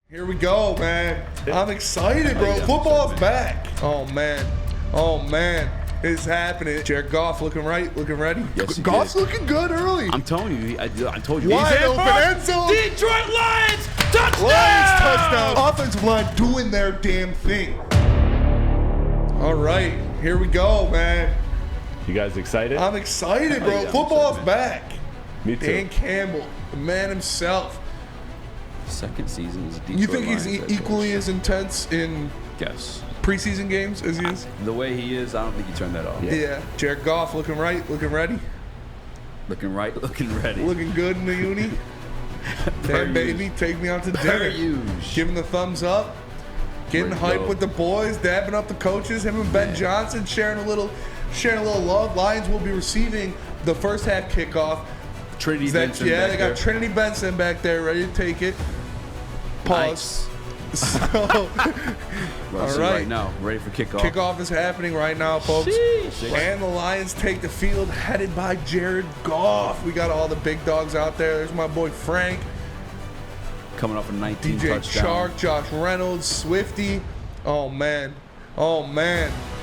Here we go, man. I'm excited, bro. Football's back. Oh, man. It's happening. Jared Goff looking right, looking ready. Yes, Goff's looking good early. I'm telling you, I told you. Wide open end zone. Detroit Lions touchdown! Lions touchdown. Offensive line doing their damn thing. All right, here we go, man. You guys excited? I'm excited, bro. Yeah, Football's I'm back. Me too. Dan Campbell, the man himself. Second season is Detroit You think he's Lions head equally coach. as intense in Yes. preseason games as he is? The way he is, I don't think he turned that off. Yeah. Jared Goff looking right, looking ready, Looking right, looking ready. looking good in the uni. Damn, baby, take me out to dinner. Giving the thumbs up. Getting Ready to hype go. with the boys, dabbing up the coaches. Him and Ben Johnson sharing a little love. Lions will be receiving the first half kickoff. Trinity Benson. Yeah, back they got there. Trinity Benson back there ready to take it. Pause. So, Well, all see right. right now, ready for kickoff. kickoff is happening right now, folks. Sheesh. And the Lions take the field, headed by Jared Goff. We got all the big dogs out there. There's my boy Frank, Coming off a 19 DJ touchdown. Chark, Josh Reynolds, Swifty. Oh man,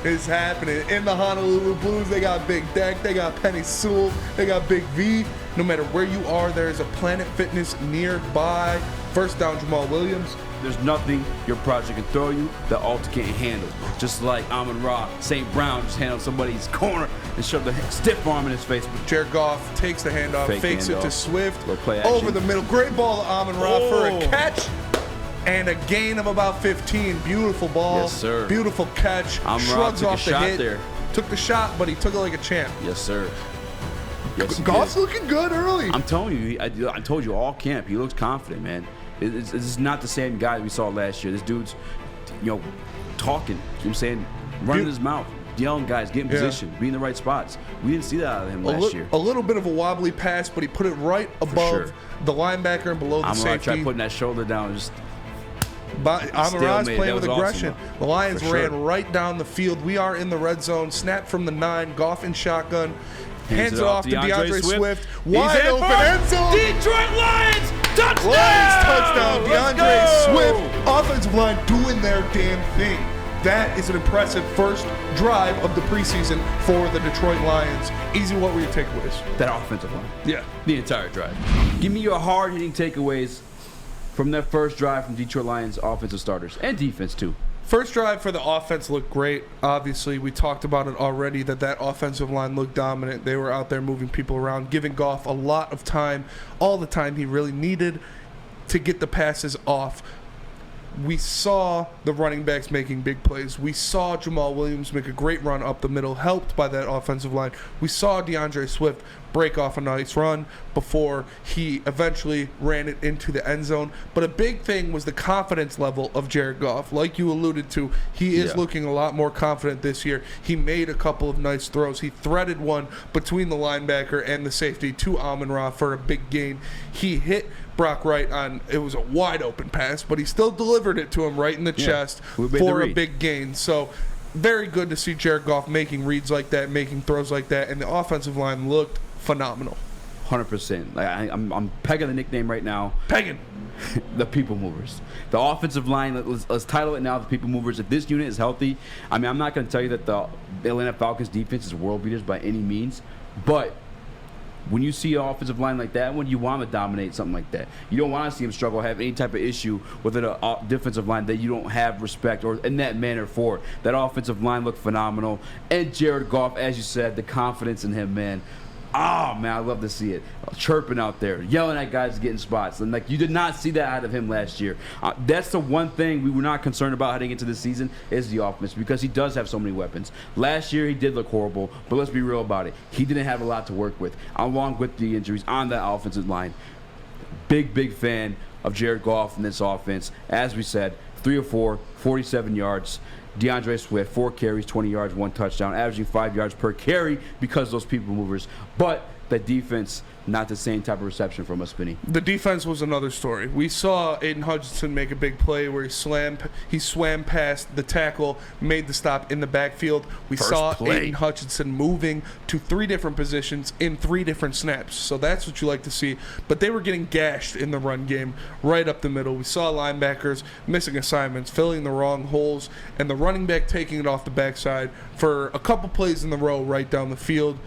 it's happening. In the Honolulu Blues, they got Big Deck, they got Penny Sewell, they got Big V. No matter where you are, there is a Planet Fitness nearby. First down, Jamal Williams. There's nothing your project can throw you that Alta can't handle. Just like Amon-Ra, St. Brown just handled somebody's corner and shoved a stiff arm in his face. Jared Goff takes the handoff, Fake fakes it to handoff. Swift, Little play action. over the middle. Great ball to Amon-Ra for a Oh. catch and a gain of about 15. Beautiful ball. Yes, sir. Beautiful catch. Amon-Ra Shrugs took a off the shot hit. there. Took the shot, but he took it like a champ. Yes, sir. Yes, he Goff's did. looking good early. I'm telling you, I told you all camp. He looks confident, man. It's not the same guy we saw last year. This dude's, talking. You know what I'm saying? Running his mouth. Yelling guys, get in Yeah. position, be in the right spots. We didn't see that out of him last year. A little bit of a wobbly pass, but he put it right above sure. the linebacker and below the I'm gonna try safety. putting that shoulder down. Just Amon-Ra's Stalemate. playing That with was aggression. awesome, The Lions for ran sure. right down the field. We are in the red zone. Snap from the 9. Goff in shotgun. Hands it off to DeAndre Swift. Wide open end zone. Detroit Lions touchdown! Lions touchdown. Let's DeAndre go! Swift. Offensive line doing their damn thing. That is an impressive first drive of the preseason for the Detroit Lions. Easy, what were your takeaways? That offensive line. Yeah. The entire drive. Give me your hard-hitting takeaways from that first drive from Detroit Lions offensive starters and defense too. First drive for the offense looked great. Obviously, we talked about it already that offensive line looked dominant. They were out there moving people around, giving Goff a lot of time, all the time he really needed to get the passes off. We saw the running backs making big plays. We saw Jamal Williams make a great run up the middle, helped by that offensive line. We saw DeAndre Swift break off a nice run before he eventually ran it into the end zone. But a big thing was the confidence level of Jared Goff. Like you alluded to, he is looking a lot more confident this year. He made a couple of nice throws. He threaded one between the linebacker and the safety to Amon-Ra for a big gain. He hit Brock Wright on, it was a wide open pass, but he still delivered it to him right in the chest Who made the for a read? big gain. So very good to see Jared Goff making reads like that, making throws like that, and the offensive line looked phenomenal. 100%. Like I'm pegging the nickname right now. Pegging. The people movers. The offensive line, let's title it now the people movers. If this unit is healthy, I mean, I'm not going to tell you that the Atlanta Falcons defense is world beaters by any means, but when you see an offensive line like that, when you want to dominate something like that, you don't want to see them struggle, have any type of issue with a defensive line that you don't have respect or in that manner for. That offensive line looked phenomenal. And Jared Goff, as you said, the confidence in him, man. Oh, man, I love to see it. Chirping out there, yelling at guys getting spots. And, you did not see that out of him last year. That's the one thing we were not concerned about heading into the season is the offense because he does have so many weapons. Last year, he did look horrible, but let's be real about it. He didn't have a lot to work with, along with the injuries on that offensive line. Big fan of Jared Goff in this offense. As we said, 3 of 4, 47 yards. DeAndre Swift, 4 carries, 20 yards, 1 touchdown, averaging 5 yards per carry because of those people movers. But that defense, not the same type of reception from us, Spinny. The defense was another story. We saw Aiden Hutchinson make a big play where he swam past the tackle, made the stop in the backfield. We saw Aiden Hutchinson moving to 3 different positions in 3 different snaps. So that's what you like to see. But they were getting gashed in the run game right up the middle. We saw linebackers missing assignments, filling the wrong holes, and the running back taking it off the backside for a couple plays in the row right down the field.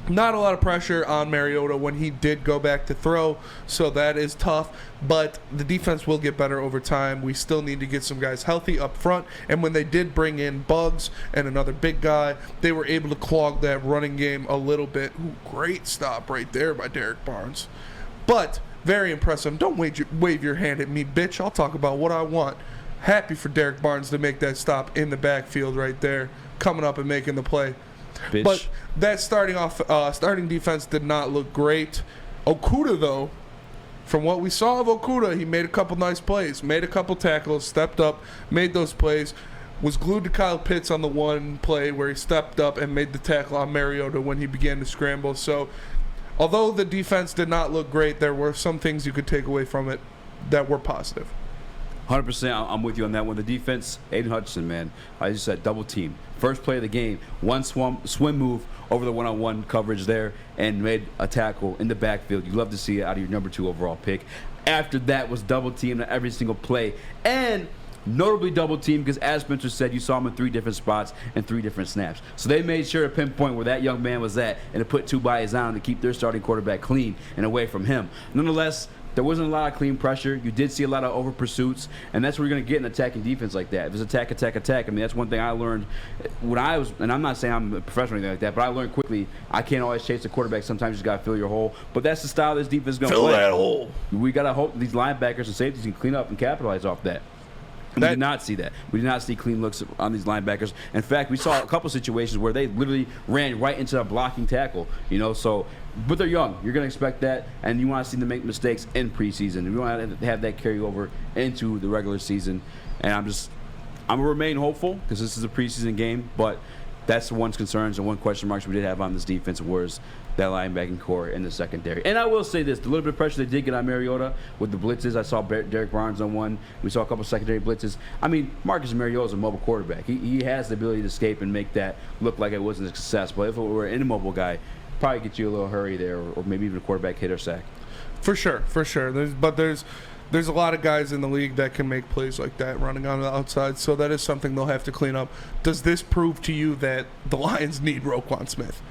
Not a lot of pressure on Mariota when he did go back to throw, so that is tough. But the defense will get better over time. We still need to get some guys healthy up front. And when they did bring in Bugs and another big guy, they were able to clog that running game a little bit. Ooh, great stop right there by Derek Barnes. But very impressive. Don't wave your hand at me, bitch. I'll talk about what I want. Happy for Derek Barnes to make that stop in the backfield right there, coming up and making the play. Bitch. But that starting defense did not look great. Okudah, though, from what we saw of Okudah, he made a couple nice plays, made a couple tackles, stepped up, made those plays, was glued to Kyle Pitts on the one play where he stepped up and made the tackle on Mariota when he began to scramble. So although the defense did not look great, there were some things you could take away from it that were positive. 100%, I'm with you on that one. The defense, Aiden Hutchinson, man, I just said double team. First play of the game, one swim move over the one-on-one coverage there and made a tackle in the backfield. You love to see it out of your number 2 overall pick. After that was double teamed on every single play. And notably double teamed because, as Spencer said, you saw him in 3 different spots and 3 different snaps. So they made sure to pinpoint where that young man was at and to put 2 bodies on to keep their starting quarterback clean and away from him. Nonetheless, there wasn't a lot of clean pressure. You did see a lot of over pursuits, and that's what you're going to get in attacking defense like that. If it's attack. I mean, that's one thing I learned when I was, and I'm not saying I'm a professional or anything like that, but I learned quickly I can't always chase the quarterback. Sometimes you just got to fill your hole. But that's the style this defense is going to play. Fill that hole. We got to hope these linebackers and safeties can clean up and capitalize off that. We did not see that. We did not see clean looks on these linebackers. In fact, we saw a couple situations where they literally ran right into a blocking tackle. So, but they're young. You're going to expect that, and you want to see them make mistakes in preseason. We want to have that carry over into the regular season. And I'm going to remain hopeful because this is a preseason game, but that's the one concerns and one question marks we did have on this defense was that linebacking core in the secondary. And I will say this, the little bit of pressure they did get on Mariota with the blitzes. I saw Derek Barnes on one. We saw a couple secondary blitzes. I mean, Marcus Mariota is a mobile quarterback. He has the ability to escape and make that look like it wasn't a success. But if it were an immobile guy, probably get you a little hurry there or maybe even a quarterback hit or sack. For sure. There's a lot of guys in the league that can make plays like that running on the outside, so that is something they'll have to clean up. Does this prove to you that the Lions need Roquan Smith?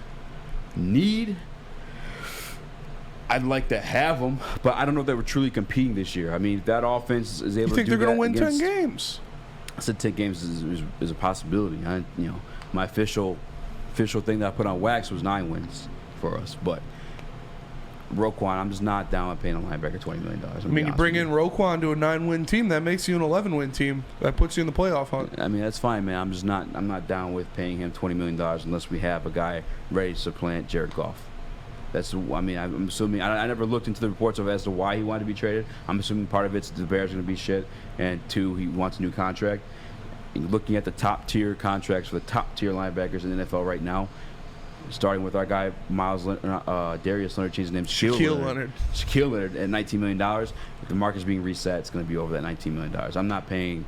I'd like to have them, but I don't know if they were truly competing this year. I mean, if that offense is able to do that. You think they're going to win 10 games? I said 10 games is a possibility. My official thing that I put on wax was 9 wins for us, but Roquan, I'm just not down with paying a linebacker $20 million. I mean, you bring in Roquan to a 9-win team, that makes you an 11-win team. That puts you in the playoff hunt. I mean, that's fine, man. I'm not down with paying him $20 million unless we have a guy ready to supplant Jared Goff. I'm assuming. I never looked into the reports as to why he wanted to be traded. I'm assuming part of it's the Bears are going to be shit, and 2, he wants a new contract. And looking at the top tier contracts for the top tier linebackers in the NFL right now, starting with our guy Darius Leonard, changed his name Shaquille Leonard at $19 million. If the market's being reset, it's going to be over that $19 million.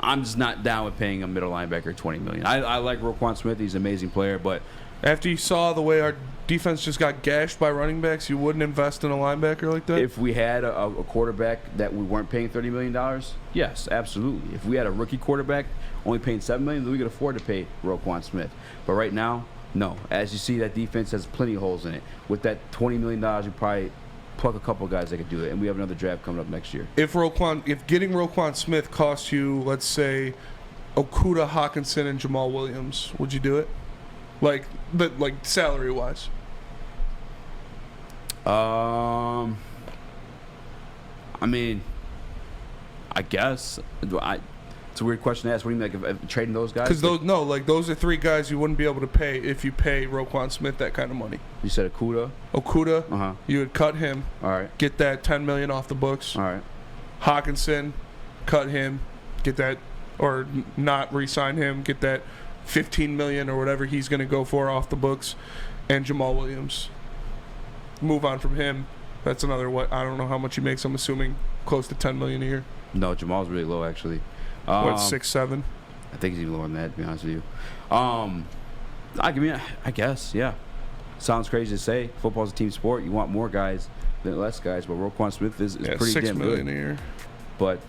I'm just not down with paying a middle linebacker $20 million. I like Roquan Smith. He's an amazing player, but after you saw the way our defense just got gashed by running backs, you wouldn't invest in a linebacker like that? If we had a quarterback that we weren't paying $30 million, yes, absolutely. If we had a rookie quarterback only paying $7 million, then we could afford to pay Roquan Smith. But right now, no. As you see, that defense has plenty of holes in it. With that $20 million, you probably pluck a couple of guys that could do it, and we have another draft coming up next year. If getting Roquan Smith costs you, let's say, Okudah, Hawkinson, and Jamal Williams, would you do it? Like salary wise. I mean, I guess. It's a weird question to ask. What do you mean, like, if trading those guys? Because those are 3 guys you wouldn't be able to pay if you pay Roquan Smith that kind of money. You said Okudah? Okudah, you would cut him. All right. Get that $10 million off the books. All right. Hawkinson, cut him, get that, or not re-sign him, get that $15 million or whatever he's going to go for off the books, and Jamal Williams. move on from him. That's another what I don't know how much he makes. I'm assuming close to $10 million a year. No, Jamal's really low actually. What 6'7"? I think he's even lower than that, to be honest with you. I guess, yeah. Sounds crazy to say. Football's a team sport. You want more guys than less guys, but Roquan Smith is pretty $6 damn million good. a year. But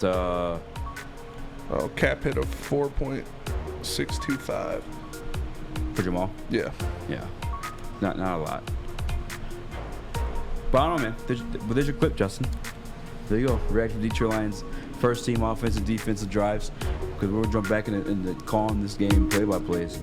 cap hit of 4.625 for Jamal, Yeah. not a lot. But I don't know, man. There's your clip, Justin. There you go. Reaction to Detroit Lions first team offensive, defensive drives. Because we'll jump back in the calling this game play-by-plays.